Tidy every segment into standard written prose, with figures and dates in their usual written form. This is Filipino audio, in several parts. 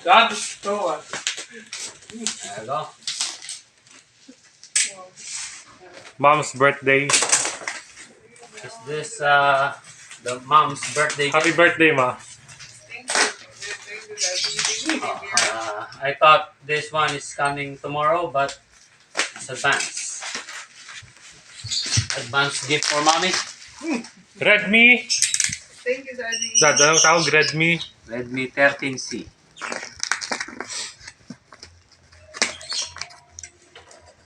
That's so what? There you go. Mom's birthday. Is this the mom's birthday Happy gift? birthday, Ma. Thank you, Daddy. I thought this one is coming tomorrow, but it's advance. Advance gift for mommy. Redmi. Thank you, Daddy. Dad, anong tawag? Redmi. Redmi 13C.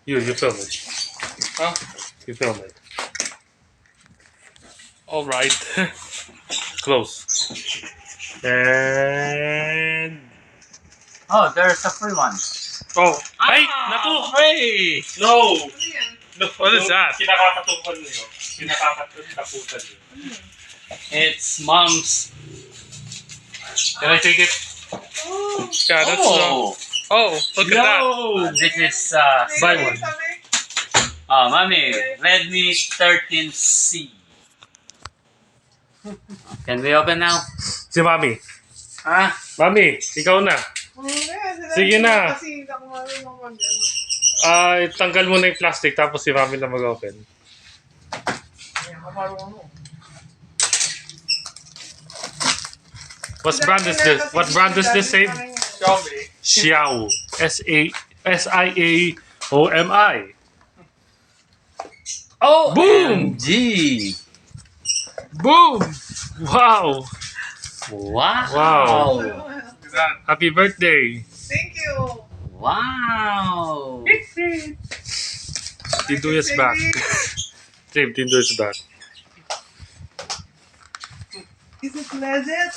You film it. Huh? You film it. Alright. Close. And... Oh, there's a free one. Oh! Ay! Naku! Free! No! Ano yan? No! What is that? Kinakakatukan niyo. Kinakakatakutan niyo. It's mom's. Can I take it? Oh! Yeah, that's oh, look at that. This is Buy one. mommy, Redmi 13C. Can we open now? Si Mami. Ah, Mami, ikaw na. Sige na. Kasi hindi ako marunong mag-ano. Tanggal mo na yung plastic tapos si Mami na mag-open. Hindi ako marunong. What brand is this? What brand is this, Save? Xiaomi. Xiao. S-I-A-O-M-I. oh, Boom! MG. Boom! Wow! Wow. Happy birthday! Thank you. Wow. Tinto is back. Save, Tinto is back. Is it legit?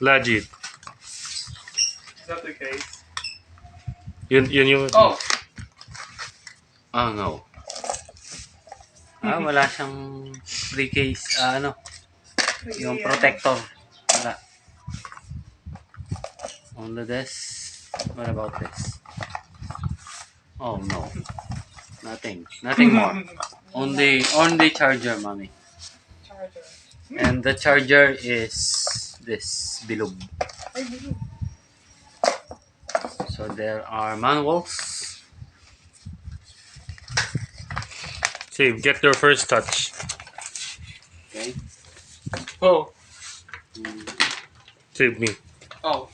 Legit. Is that the case? Yun yung... Oh! Oh no. Wala siyang free case, yung protector. Wala. Only this. What about this? Oh no. Nothing. Nothing more. Only charger, mommy. Charger. And the charger is this bilog. Ay, bilog. So there are manuals. Save, get your first touch. Okay. Oh. Save me. Oh.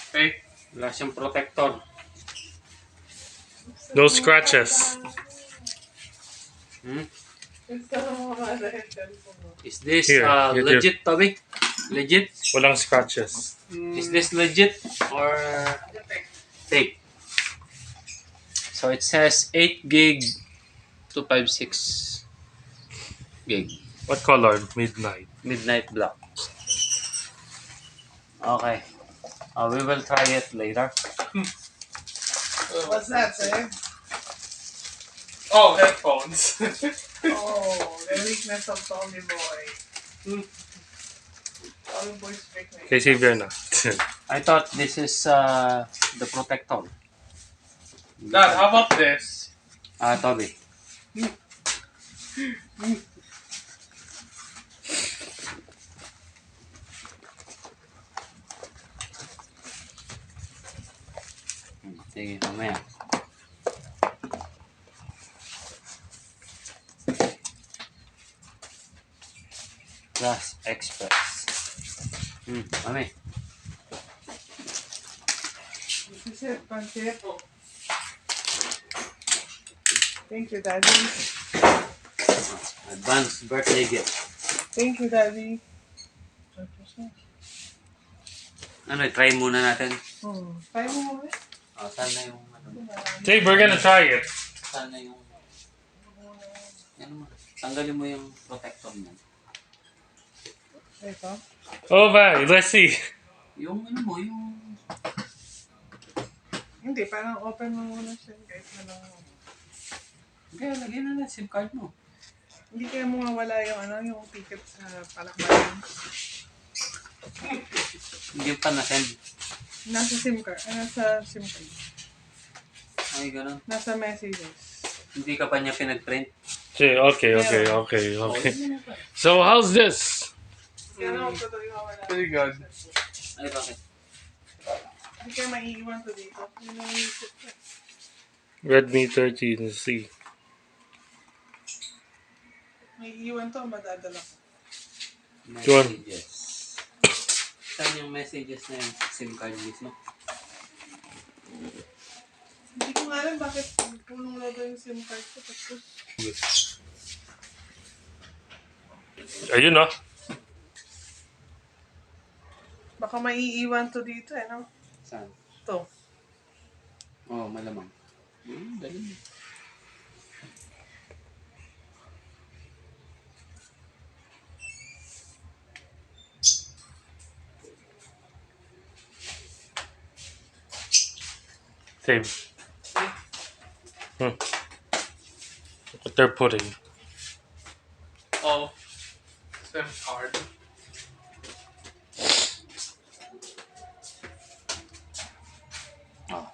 Okay. Wala siyang protector. No scratches. Gusto mo mga cellphone mo. Is this Here, get your- legit, Toby? Legit? Walang scratches. Is this legit or fake? So it says 8 gig 256 gig. What color? Midnight. Midnight black. Okay. We will try it later. What's that, Seb? Oh, headphones. Oh, the weakness of Tommy Boy. Tommy Boy's weakness. Okay, save yan na. I thought this is the protector. Dad, how about this? Toby. Sige, mamaya. Plus Express. Mami. This is it, Panchepo. Thank you, Daddy. Advance birthday gift. Thank you, Daddy. Ano, try muna natin. Try mo mo eh. Saan na yung Save, we're gonna try it. Saan na yung tanggalin mo yung protector mo. Ito? Oh, bye. Let's see. Yung yung Hindi, parang open mo muna siya. Guys, kaya lagyan na SIM card mo. Hindi kaya mawawala yung ticket sa palakbayan. Hindi pa na-send. Nasa SIM card. Nasa SIM card. Ay, ganun. Nasa messages. Hindi ka pa niya pinag-print. Okay. So, how's this? Kaya ako tuloy mawala. Pretty good. Ay, bakit? Hindi kaya maiiwan to dito. Yun ang isip ko. Redmi 13C. Maiiwan to, madadala ko. Yun. Messages. Saan yung messages na yung SIM card mismo? Hindi ko nga alam bakit punong na yung SIM card ko. Tapos, Ayun ah. baka maiiwan to dito eh, no? Saan? To. Oo, malamang. Galing. Same. Hmm. What they're putting. Oh. SIM card. Oh.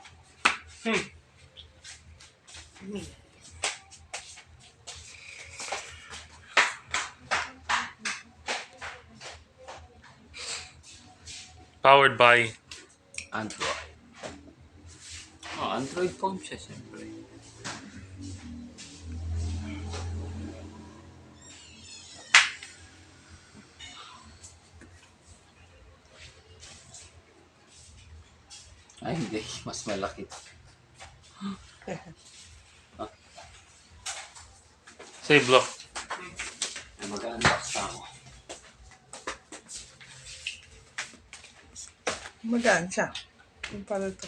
Powered by Android. Oh, Android phone siya siyempre. Ay, hindi. Mas malaki. Save look. Ay, mag-unbox na ako. Magaan siya. Yung pala to.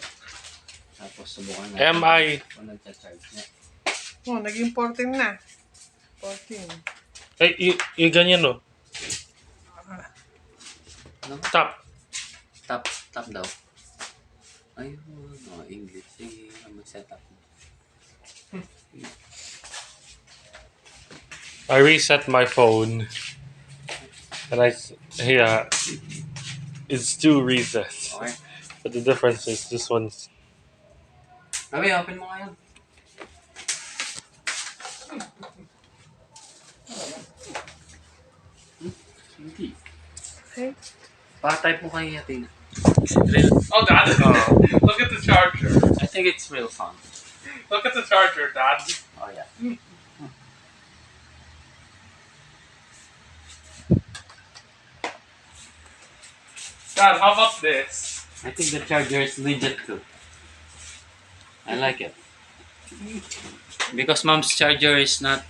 Tapos subukan natin. MI. Kung nagcha-charge niya. Oh, naging 14 na. 14. Ay, yung ganyan no. Ano? Tap. Tap daw. Ayun, English. Sige, mag-setup. I reset my phone. And it's two resets. Okay. But the difference is this one's. Sabi, open mo ngayon. Hindi. Okay. Pa-type mo kay Athena. Oh, Dad. Look at the charger. I think it's real fun. Look at the charger, Dad. Oh, yeah. Dad, how about this? I think the charger is legit too. I like it. Because mom's charger is not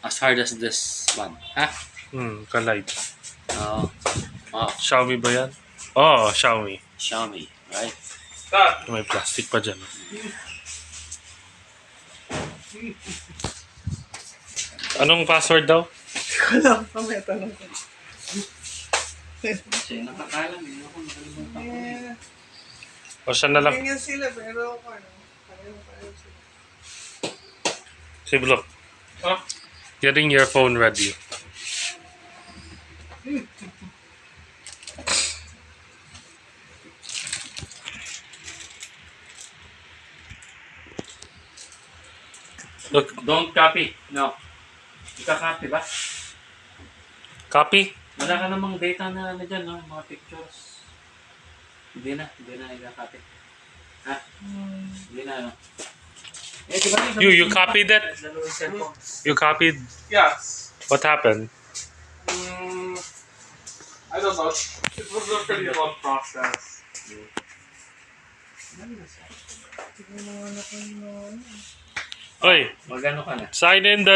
as hard as this one. Huh? Kalite. Oh. Oh, Xiaomi ba yan? Oh, Xiaomi. Xiaomi, right? Dad. May plastic pa dyan. Anong password daw? Wala pa may tanong ko. Siya nakakalam eh. Ako nakalimutan ko. Eh, O siya na lang. ganyan sila, pero ano, pareho sila. Save look. Huh? Getting your phone ready. Look, Don't copy. No. Ika-copy ba? copy. Wala ka namang data na ano dyan, no? Mga pictures. Hindi na ika-copy. Ha? Hindi na, ano? Eh, di ba You copied it? Lalo yung cellphone. You copied? Yes. What happened? I don't know. It was a pretty long process. Oy, Magano ka na? sign in the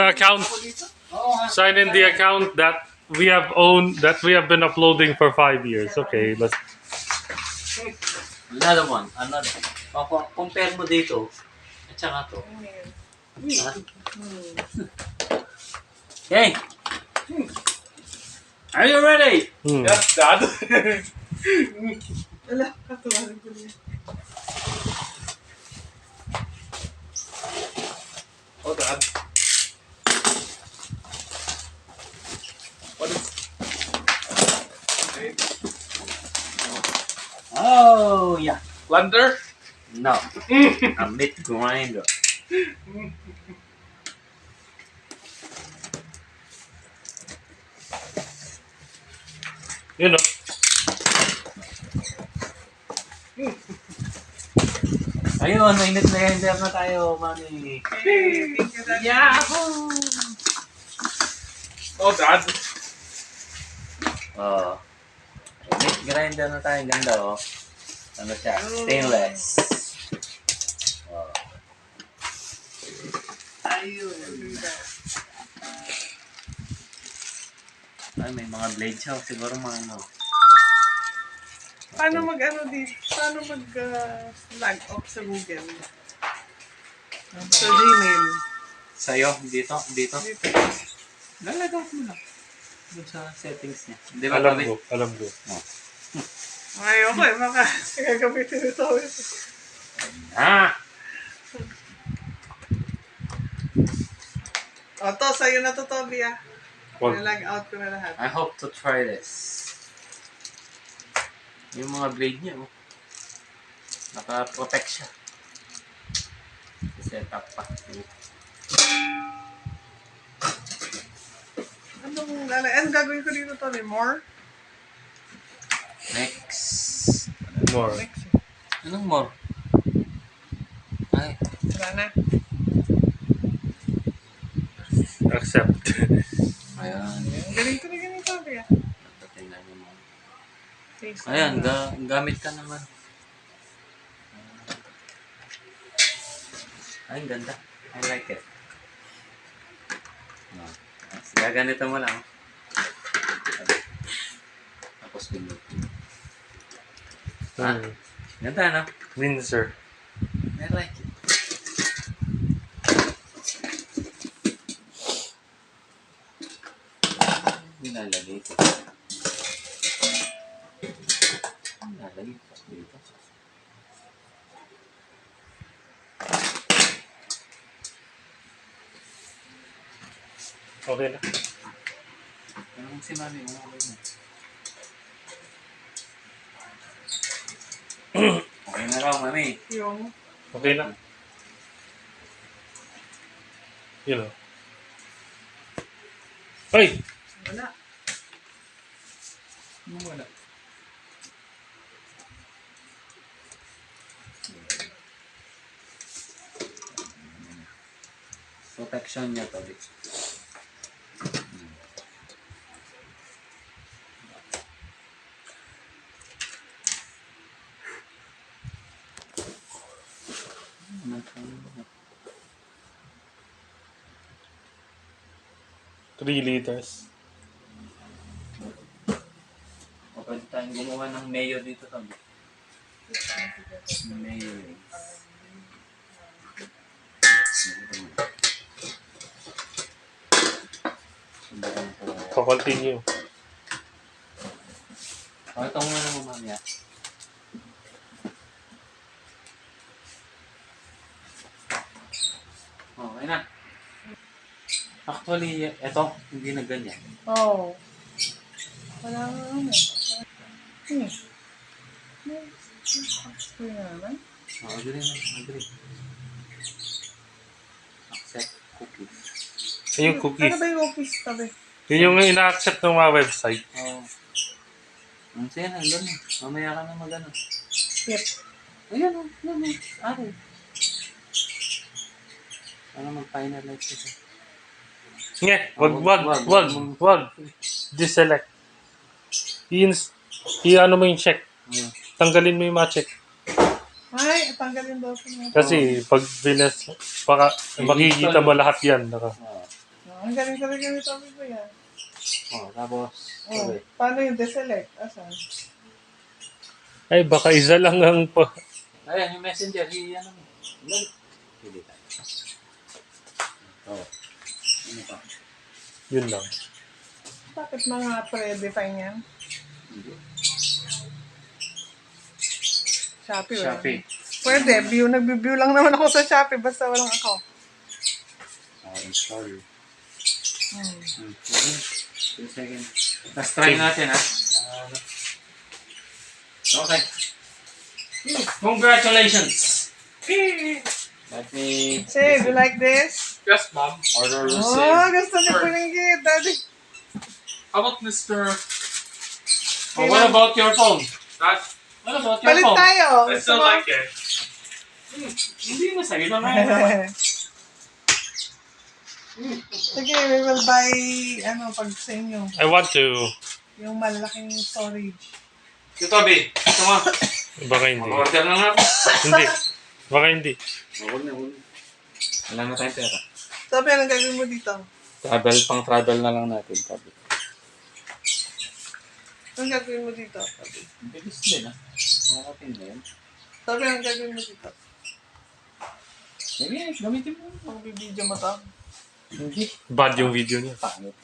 account. Sign in the account that we have been uploading for 5 years. Okay, let's. Another one. O, compare mo dito. At saka to. Ha? Hey! Are you ready? Yes, Dad. Wala, katuwanan ko niya. Oh, Dad. What is... Okay. Oh, yeah. Blender? No. A meat grinder. You know. Ayun, mainit na grinder na tayo, mami. Hey, thank you, Daddy. Yahoo! Oh, Dad. Oh. Meat grinder na tayo. Ganda, oh. Ano siya? Stainless. Oh. Ayun. Ay, may mga blade siya. Siguro mga ano. Paano mag-ano dito? Paano mag-log off sa Google? Sa Gmail. Sa'yo, dito. Dito. Lalagaw mo lang. Doon sa settings niya. Di ba, Alam Gabi? ko, alam ko. Ayoko eh, baka gagamitin ito. Ah! O, to, sa'yo na to, Toby, ah. Wag. Nilag out ko na lahat. I hope to try this. Yung mga blade niya, oh. Naka-protect siya. Set up pa. Anong gagawin ko dito, Toby? More? Next. More. Next. Anong more? Ay. Wala na. Accept. Ayan. Galing ko na ganito, Toby, ah. Tingnan niyo mo. Face Ayan, na. gamit ka naman. Ay, ang ganda. I like it. No. Gaganito mo lang. Tapos pinot. Ganda, no? Windsor. I like it. Nilalagay ito. Nilalagay ito dito. Okay na. Anong si mami mo? Okay na raw, mami. Yung, Okay na. Yun o. Ay! wala. Ano wala? Protection niya to. Three liters. O pwede tayong gumawa ng mayo dito sa mayo. Pa-continue. O, ito muna mo mamaya. Okay na. Actually, ito, hindi na ganyan. Oh. Wala nga ano. Gusto na naman. Agree na, agree. Accept cookies. Yun yung cookies. Ano ba yung cookies, Toby? Yun yung ina-accept ng mga website. Oo. Ang siya na, doon eh. Mamaya ka na mag-ano. Skip. Ayan o, yan o. Ari. Para mag-finalize ito. Nga, wag. Deselect. I-ano mo yung check. Ayan. Tanggalin mo yung mga check. Ay, tanggalin daw ko na. Kasi pag binas, baka makikita mo lahat yan. Naka. Ang galing talaga ni Toby ko yan. Tapos, Oh, paano yung deselect? Asan? Ay, baka isa lang ang ayan, yung messenger, ano mo. Hindi tayo. Ano pa? Yun lang. Bakit mga pre-define yan? Hindi. Shopee, wala. Shopee. Pwede, nag-view lang naman ako sa Shopee basta walang account. Install. 2 seconds. Let's try natin, ha? Okay. Congratulations! Let me... Say, do you like this? Yes, ma'am. Order Oh, receipt. gusto ni Pulinggit, Daddy. How about Mr. What about your phone? That Ano, suot yung Palit phone. tayo. I Gusto still mo? like it. Hindi mo sa'yo lang naman. Sige, we will buy, pag sa inyo, I want to. yung malaking storage. Si Toby, gusto mo? Baka hindi. Mag-order na nga ako. Hindi. Baka hindi. Huwag na. Wala na tayong pera. Sabi, anong gagawin mo dito? Pang-travel na lang natin, Toby. Anong gagawin mo dito? Sabi, Bilis din, ah. Makakating na yun. sabi anong gagawin mo dito? Sige, gamitin mo. Magbibideo mo to? Hindi. Bad yung video niya. Pangit.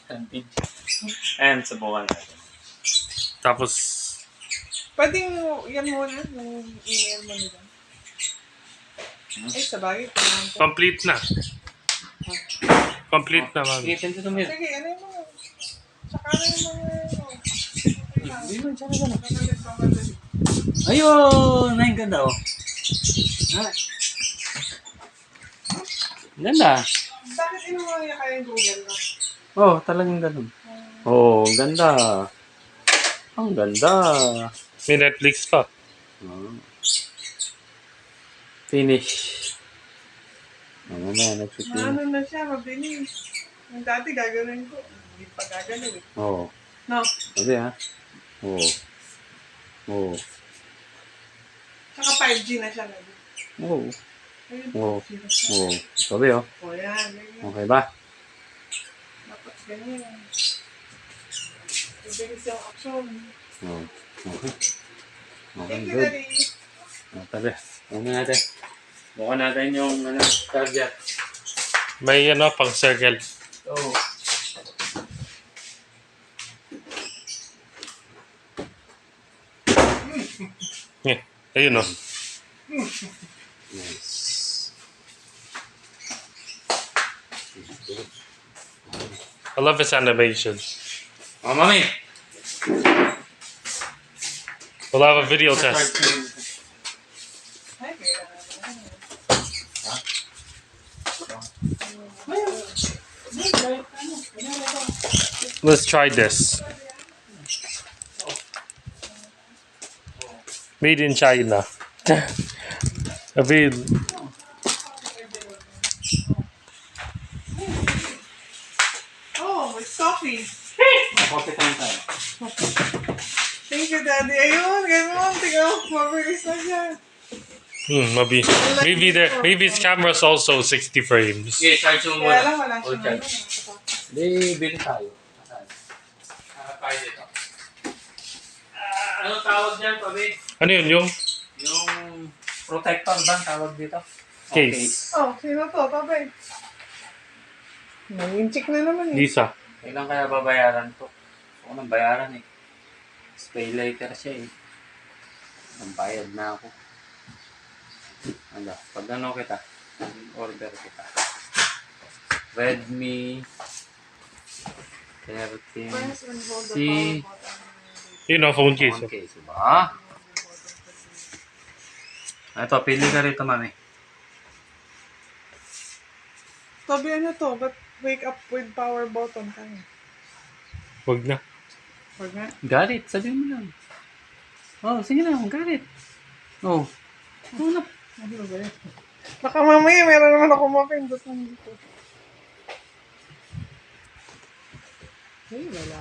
And subukan natin. Tapos, Pwede yan muna, yung email mo nila. Ay, sabagay. complete na. Complete na, mami. Sige, pinto to mir. Sige, ano yung mga... Tsaka na yung mga... Hindi mo, tsaka gano'n. Ayun! Ay, ganda oh. Ah. Ganda. Bakit inuha niya kayo yung Google no? Oh, talagang ganun. Oh, ganda. Ang ganda. May Netflix pa. Oh. Finish. Ano na, nag-finish. Ano na siya, mabilis. Yung dati gagawin ko, hindi pa gagawin. Oo. No? Sabi ha. Oo. Oo. Tsaka 5G na siya. Oo. Ayun, Oo. 5G na siya. Oo. Sabi oh. O yan, ganyan. Okay ba? Dapat ganyan. Mabilis yung action. Oo. Okay. Okay, Thank you, good. Daddy. Sabi. Ano natin? Bukan natin yung target. May pang circle. Oo. Yeah. Ayun, no? Nice. I love his animation. Oh, mami! We'll have a video test. Ay, kaya. Let's try this. Made in China. I mean, Oh, it's coffee. Coffee time tayo. Thank you, Daddy. Ayun, ganun. Tingnan mo, mabilis na siya. maybe his camera's also 60 frames. Sige, charge mo Kaya muna. lang, wala All siya. charge. Hindi, bili tayo. Tayo dito. Ano tawag dyan, Pabi? Ano yun? Yung Yung protector ba ang tawag dito? case. Oh, sino to? Tabay. Nag-inchik na naman eh. Lisa. Kailan kaya babayaran to? Ako nang bayaran eh. Pay later siya eh. Nang bayad na ako. Ano, pag ano kita, order kita. Redmi 13 Press and hold the C power button. Yun ang phone case. phone case, ba? Ito, pili ka rito, mami. Tabi, ano to? But wake up with power button kaya. Wag na. Wag na. Got it, sabihin mo lang. Oh, sige na, got it. Oh. Oh, na. Ano ba yun? Baka mamaya meron naman ako mapindot ng dito. Ay, wala.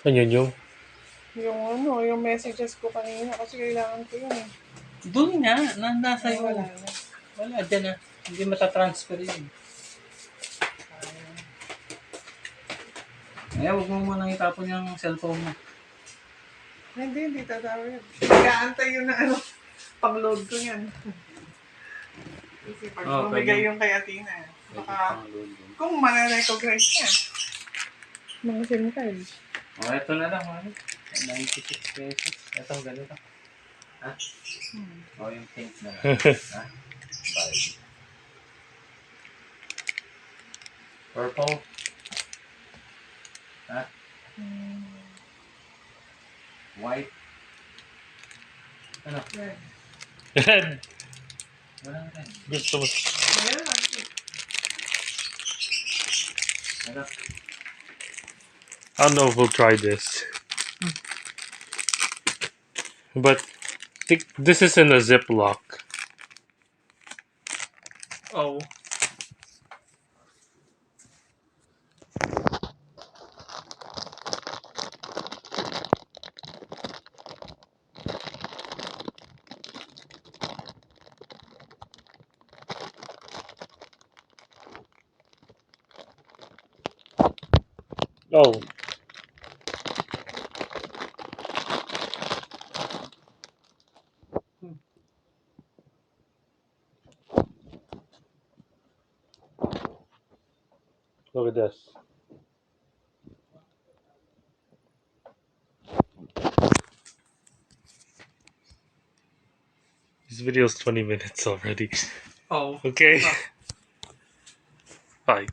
Ano yun yung? Yung messages ko kanina kasi kailangan ko yun eh. Doon nga, nasa Ay, iyo. wala na. Wala, dyan na. Hindi matatransfer yun. Eh, huwag mo munang itapon yung cellphone mo. Hindi tatawag yun. Nag-aantay yun na pang-load ko yan. Kasi pag Oh, bumigay pwede. yung kay Athena, Pwede baka pang load yun. kung ma-recognize niya. Mga SIM card. Oh, ito na lang, mami. 96 pesos. Ito, ganito. Ha? Oh, yung pink na lang. Ha? Bye. Purple. Ha? White. Ano? Red. Red. Wala rin. Gusto mo. Ayan. Ano? I don't know if we'll try this. But this is in a Ziploc. Oh. Oh. Look at this. This video's 20 minutes already. Oh. Okay. Bye.